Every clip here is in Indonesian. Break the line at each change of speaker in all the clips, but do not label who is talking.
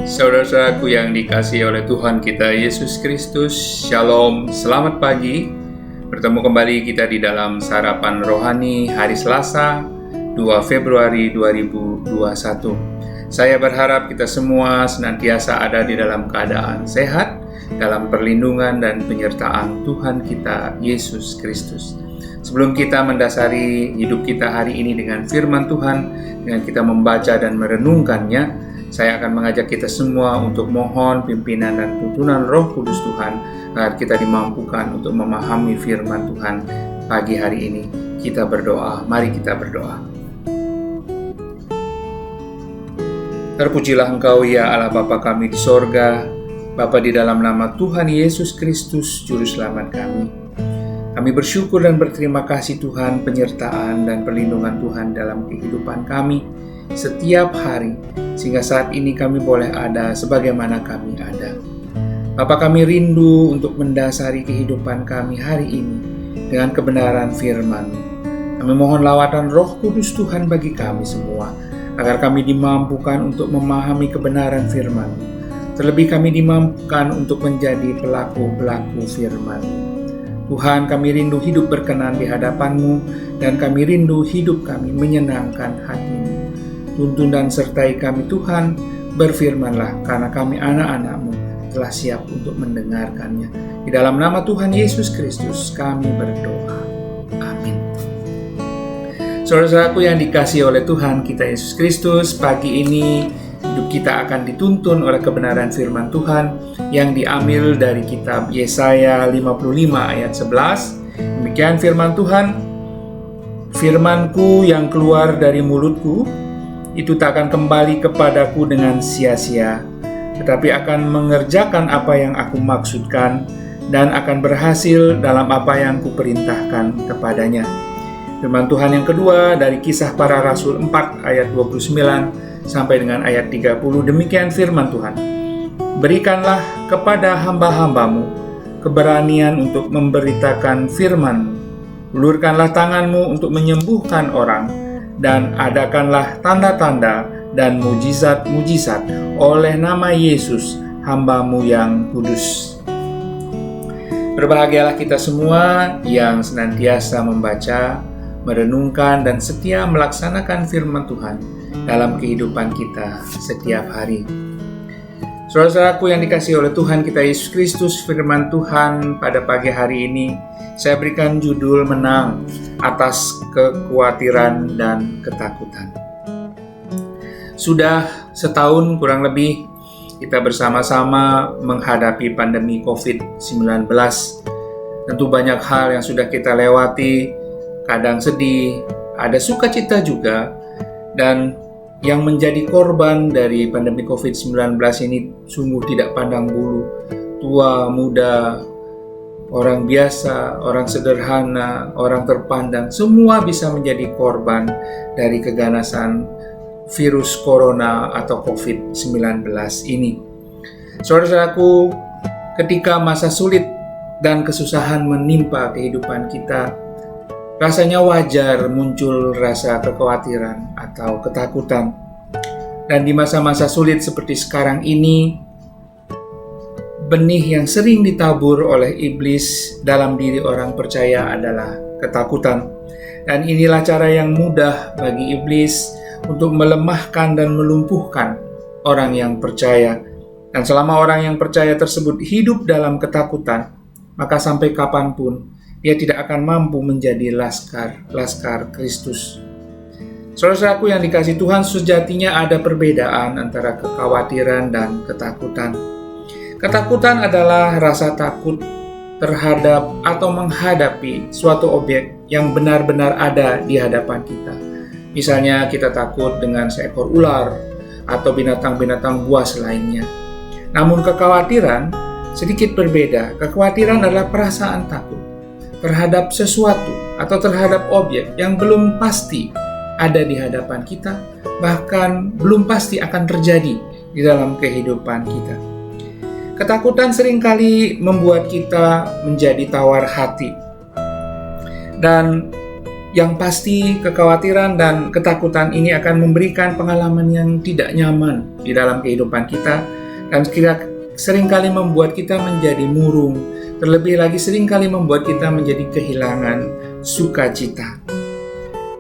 Saudara-saudaraku yang dikasihi oleh Tuhan kita Yesus Kristus, Shalom, selamat pagi. Bertemu kembali kita di dalam Sarapan Rohani hari Selasa, 2 Februari 2021. Saya berharap kita semua senantiasa ada di dalam keadaan sehat, dalam perlindungan dan penyertaan Tuhan kita Yesus Kristus. Sebelum kita mendasari hidup kita hari ini dengan firman Tuhan, dengan kita membaca dan merenungkannya, saya akan mengajak kita semua untuk mohon pimpinan dan tuntunan Roh Kudus Tuhan agar kita dimampukan untuk memahami firman Tuhan pagi hari ini. Kita berdoa, mari kita berdoa. Terpujilah Engkau ya Allah Bapa kami di sorga, Bapa di dalam nama Tuhan Yesus Kristus, Juru Selamat kami. Kami bersyukur dan berterima kasih Tuhan penyertaan dan perlindungan Tuhan dalam kehidupan kami setiap hari, sehingga saat ini kami boleh ada sebagaimana kami ada. Bapa, kami rindu untuk mendasari kehidupan kami hari ini dengan kebenaran firman. Kami mohon lawatan Roh Kudus Tuhan bagi kami semua, agar kami dimampukan untuk memahami kebenaran firman. Terlebih kami dimampukan untuk menjadi pelaku-pelaku firman. Tuhan, kami rindu hidup berkenan di hadapan-Mu, dan kami rindu hidup kami menyenangkan hati-Mu. Tuntun dan sertai kami Tuhan, berfirmanlah karena kami anak-anak-Mu telah siap untuk mendengarkannya. Di dalam nama Tuhan Yesus Kristus kami berdoa. Amin. Saudara-saudaraku yang dikasihi oleh Tuhan kita Yesus Kristus, pagi ini hidup kita akan dituntun oleh kebenaran firman Tuhan yang diambil dari kitab Yesaya 55 ayat 11. Demikian firman Tuhan, "Firman-Ku yang keluar dari mulutku itu tak akan kembali kepadaku dengan sia-sia, tetapi akan mengerjakan apa yang aku maksudkan dan akan berhasil dalam apa yang kuperintahkan kepadanya." Firman Tuhan yang kedua dari Kisah Para Rasul 4 ayat 29 sampai dengan ayat 30. Demikian firman Tuhan, "Berikanlah kepada hamba-hambamu keberanian untuk memberitakan firman. Ulurkanlah tanganmu untuk menyembuhkan orang, dan adakanlah tanda-tanda dan mujizat-mujizat oleh nama Yesus, hamba-Mu yang kudus." Berbahagialah kita semua yang senantiasa membaca, merenungkan, dan setia melaksanakan firman Tuhan dalam kehidupan kita setiap hari. Saudara-saudaraku yang dikasihi oleh Tuhan kita Yesus Kristus, firman Tuhan pada pagi hari ini saya berikan judul menang atas kekhawatiran dan ketakutan. Sudah setahun kurang lebih kita bersama-sama menghadapi pandemi COVID-19. Tentu banyak hal yang sudah kita lewati, kadang sedih, ada sukacita juga, dan yang menjadi korban dari pandemi COVID-19 ini sungguh tidak pandang bulu, tua, muda, orang biasa, orang sederhana, orang terpandang, semua bisa menjadi korban dari keganasan virus corona atau COVID-19 ini. Saudara-saudaraku, ketika masa sulit dan kesusahan menimpa kehidupan kita, rasanya wajar muncul rasa kekhawatiran atau ketakutan. Dan di masa-masa sulit seperti sekarang ini, benih yang sering ditabur oleh iblis dalam diri orang percaya adalah ketakutan. Dan inilah cara yang mudah bagi iblis untuk melemahkan dan melumpuhkan orang yang percaya. Dan selama orang yang percaya tersebut hidup dalam ketakutan, maka sampai kapanpun dia tidak akan mampu menjadi laskar Kristus. Saudara-saudaraku yang dikasihi Tuhan, sejatinya ada perbedaan antara kekhawatiran dan ketakutan. Ketakutan adalah rasa takut terhadap atau menghadapi suatu objek yang benar-benar ada di hadapan kita. Misalnya kita takut dengan seekor ular atau binatang-binatang buas lainnya. Namun kekhawatiran sedikit berbeda. Kekhawatiran adalah perasaan takut terhadap sesuatu atau terhadap objek yang belum pasti ada di hadapan kita, bahkan belum pasti akan terjadi di dalam kehidupan kita. Ketakutan seringkali membuat kita menjadi tawar hati. Dan Yang pasti kekhawatiran dan ketakutan ini akan memberikan pengalaman yang tidak nyaman di dalam kehidupan kita dan seringkali membuat kita menjadi murung, terlebih lagi seringkali membuat kita menjadi kehilangan sukacita.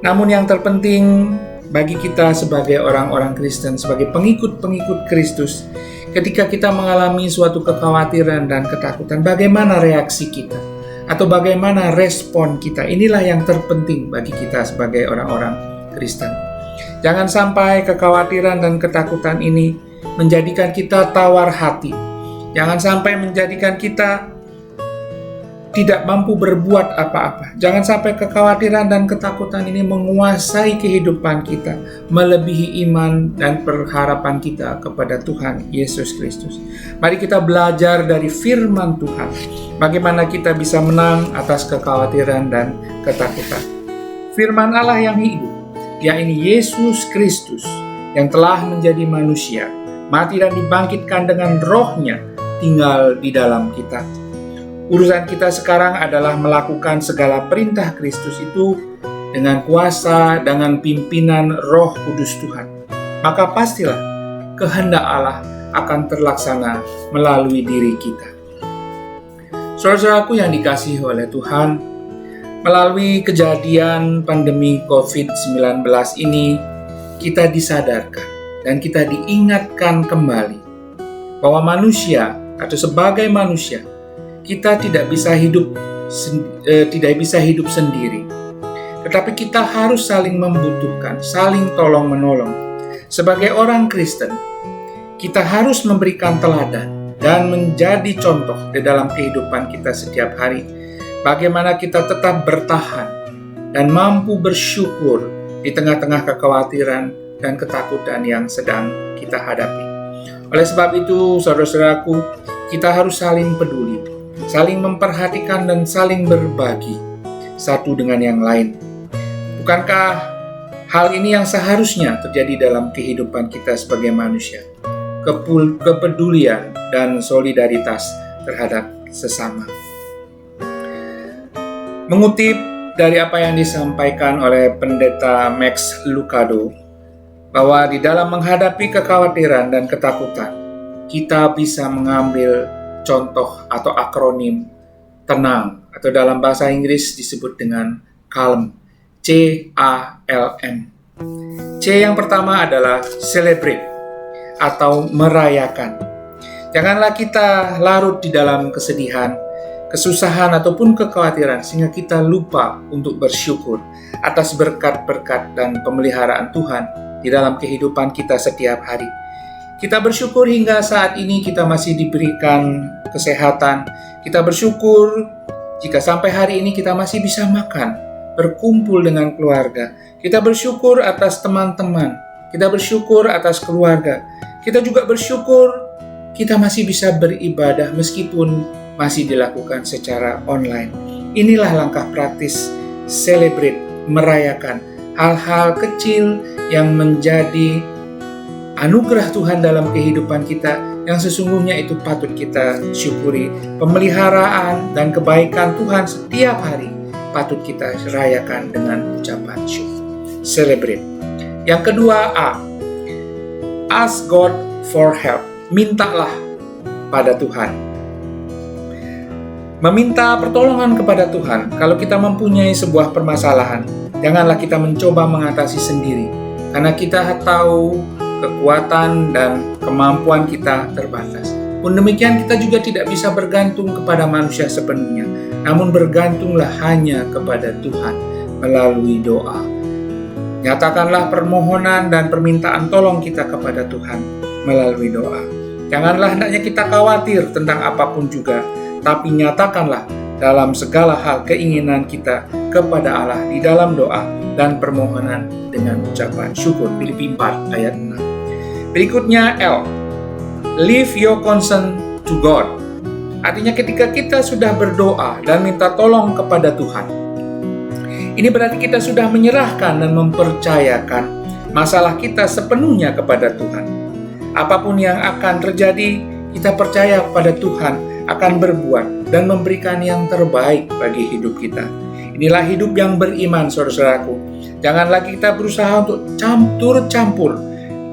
Namun yang terpenting bagi kita sebagai orang-orang Kristen, sebagai pengikut-pengikut Kristus, ketika kita mengalami suatu kekhawatiran dan ketakutan, bagaimana reaksi kita? Atau bagaimana respon kita? Inilah yang terpenting bagi kita sebagai orang-orang Kristen. Jangan sampai kekhawatiran dan ketakutan ini menjadikan kita tawar hati. Jangan sampai menjadikan kita tidak mampu berbuat apa-apa. Jangan sampai kekhawatiran dan ketakutan ini menguasai kehidupan kita, melebihi iman dan pengharapan kita kepada Tuhan Yesus Kristus. Mari kita belajar dari firman Tuhan, bagaimana kita bisa menang atas kekhawatiran dan ketakutan. Firman Allah yang hidup, yaitu Yesus Kristus, yang telah menjadi manusia, mati dan dibangkitkan dengan Roh-Nya, tinggal di dalam kita. Urusan kita sekarang adalah melakukan segala perintah Kristus itu dengan kuasa, dengan pimpinan Roh Kudus Tuhan. Maka pastilah kehendak Allah akan terlaksana melalui diri kita. Saudara-saudaraku yang dikasihi oleh Tuhan, melalui kejadian pandemi COVID-19 ini, kita disadarkan dan kita diingatkan kembali bahwa manusia atau sebagai manusia, kita tidak bisa hidup sendiri. Tetapi kita harus saling membutuhkan, saling tolong-menolong. Sebagai orang Kristen, kita harus memberikan teladan dan menjadi contoh di dalam kehidupan kita setiap hari. Bagaimana kita tetap bertahan dan mampu bersyukur di tengah-tengah kekhawatiran dan ketakutan yang sedang kita hadapi. Oleh sebab itu, saudara-saudaraku, kita harus saling peduli, saling memperhatikan dan saling berbagi satu dengan yang lain. Bukankah hal ini yang seharusnya terjadi dalam kehidupan kita sebagai manusia? Kepedulian dan solidaritas terhadap sesama. Mengutip dari apa yang disampaikan oleh Pendeta Max Lucado, bahwa di dalam menghadapi kekhawatiran dan ketakutan, kita bisa mengambil contoh atau akronim tenang, atau dalam bahasa Inggris disebut dengan calm, C-A-L-M. C yang pertama adalah celebrate atau merayakan. Janganlah kita larut di dalam kesedihan, kesusahan ataupun kekhawatiran sehingga kita lupa untuk bersyukur atas berkat-berkat dan pemeliharaan Tuhan di dalam kehidupan kita setiap hari. Kita bersyukur hingga saat ini kita masih diberikan kesehatan. Kita bersyukur jika sampai hari ini kita masih bisa makan, berkumpul dengan keluarga. Kita bersyukur atas teman-teman. Kita bersyukur atas keluarga. Kita juga bersyukur kita masih bisa beribadah meskipun masih dilakukan secara online. Inilah langkah praktis celebrate, merayakan hal-hal kecil yang menjadi anugerah Tuhan dalam kehidupan kita yang sesungguhnya itu patut kita syukuri. Pemeliharaan dan kebaikan Tuhan setiap hari patut kita rayakan dengan ucapan syukur. Celebrate. Yang kedua, A. Ask God for help. Mintalah pada Tuhan. Meminta pertolongan kepada Tuhan. Kalau kita mempunyai sebuah permasalahan, janganlah kita mencoba mengatasi sendiri, karena kita tahu kekuatan dan kemampuan kita terbatas. Pun demikian kita juga tidak bisa bergantung kepada manusia sepenuhnya, namun bergantunglah hanya kepada Tuhan melalui doa. Nyatakanlah permohonan dan permintaan tolong kita kepada Tuhan melalui doa. Janganlah hendaknya kita khawatir tentang apapun juga, tapi nyatakanlah dalam segala hal keinginan kita kepada Allah di dalam doa dan permohonan dengan ucapan syukur. Filipi 4 ayat 6. Berikutnya L. Leave your concern to God. Artinya ketika kita sudah berdoa dan minta tolong kepada Tuhan, ini berarti kita sudah menyerahkan dan mempercayakan masalah kita sepenuhnya kepada Tuhan. Apapun yang akan terjadi, kita percaya kepada Tuhan akan berbuat dan memberikan yang terbaik bagi hidup kita. Inilah hidup yang beriman, saudara-saudaraku. Jangan lagi kita berusaha untuk turut campur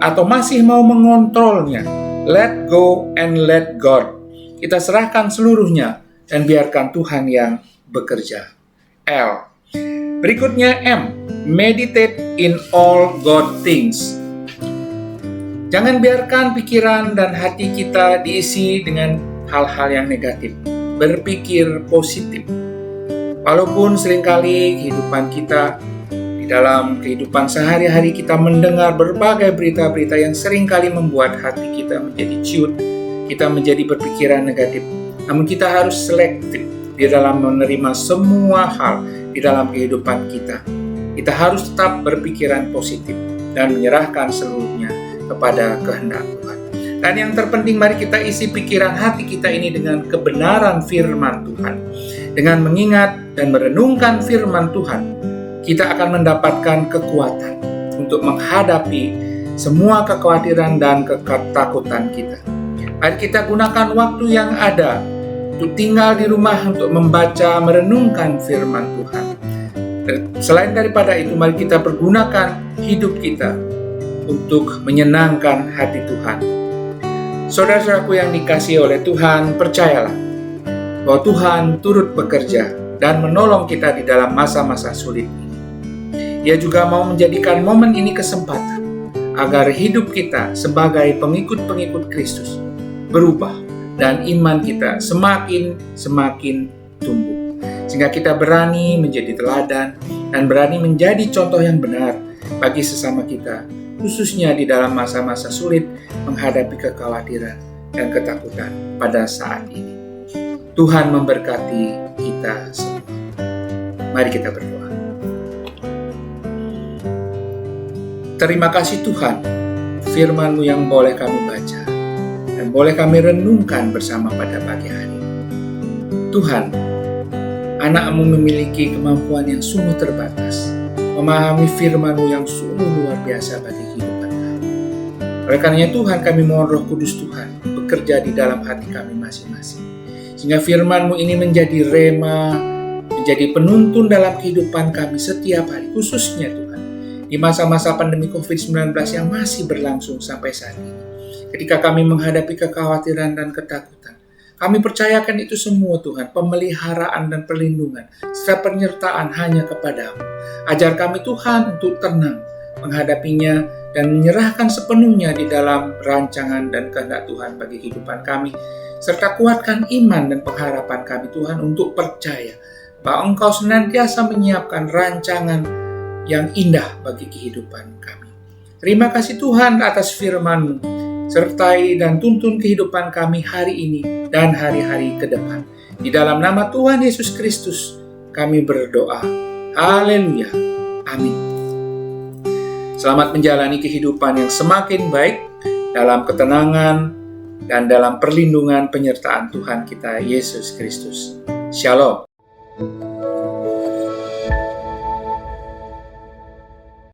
atau masih mau mengontrolnya. Let go and let God. Kita serahkan seluruhnya dan biarkan Tuhan yang bekerja. L. Berikutnya M. Meditate in all good things. Jangan biarkan pikiran dan hati kita diisi dengan hal-hal yang negatif. Berpikir positif. Walaupun seringkali kehidupan kita, di dalam kehidupan sehari-hari kita mendengar berbagai berita-berita yang seringkali membuat hati kita menjadi ciut, kita menjadi berpikiran negatif. Namun kita harus selektif di dalam menerima semua hal di dalam kehidupan kita. Kita harus tetap berpikiran positif dan menyerahkan seluruhnya kepada kehendak Tuhan. Dan yang terpenting, mari kita isi pikiran hati kita ini dengan kebenaran firman Tuhan. Dengan mengingat dan merenungkan firman Tuhan, kita akan mendapatkan kekuatan untuk menghadapi semua kekhawatiran dan ketakutan kita. Mari kita gunakan waktu yang ada untuk tinggal di rumah untuk membaca, merenungkan firman Tuhan. Dan selain daripada itu, mari kita pergunakan hidup kita untuk menyenangkan hati Tuhan. Saudara-saudaraku yang dikasihi oleh Tuhan, percayalah bahwa Tuhan turut bekerja dan menolong kita di dalam masa-masa sulit ini. Ia juga mau menjadikan momen ini kesempatan agar hidup kita sebagai pengikut-pengikut Kristus berubah dan iman kita semakin tumbuh. Sehingga kita berani menjadi teladan dan berani menjadi contoh yang benar bagi sesama kita, khususnya di dalam masa-masa sulit menghadapi kekhawatiran dan ketakutan pada saat ini. Tuhan memberkati kita semua. Mari kita berdoa. Terima kasih Tuhan, firman-Mu yang boleh kami baca dan boleh kami renungkan bersama pada pagi hari. Tuhan, anak-Mu memiliki kemampuan yang sungguh terbatas, memahami firman-Mu yang sungguh luar biasa bagi kehidupan kami. Oleh karenanya Tuhan, kami mohon Roh Kudus Tuhan bekerja di dalam hati kami masing-masing. Sehingga firman-Mu ini menjadi rema, menjadi penuntun dalam kehidupan kami setiap hari, khususnya Tuhan, di masa-masa pandemi COVID-19 yang masih berlangsung sampai saat ini. Ketika kami menghadapi kekhawatiran dan ketakutan, kami percayakan itu semua Tuhan, pemeliharaan dan perlindungan, serta penyertaan hanya kepadamu. Ajar kami Tuhan untuk tenang menghadapinya dan menyerahkan sepenuhnya di dalam rancangan dan kehendak Tuhan bagi kehidupan kami, serta kuatkan iman dan pengharapan kami Tuhan untuk percaya bahwa Engkau senantiasa menyiapkan rancangan yang indah bagi kehidupan kami. Terima kasih Tuhan atas firman-Mu, sertai dan tuntun kehidupan kami hari ini dan hari-hari ke depan. Di dalam nama Tuhan Yesus Kristus kami berdoa. Haleluya. Amin. Selamat menjalani kehidupan yang semakin baik dalam ketenangan dan dalam perlindungan penyertaan Tuhan kita Yesus Kristus. Shalom.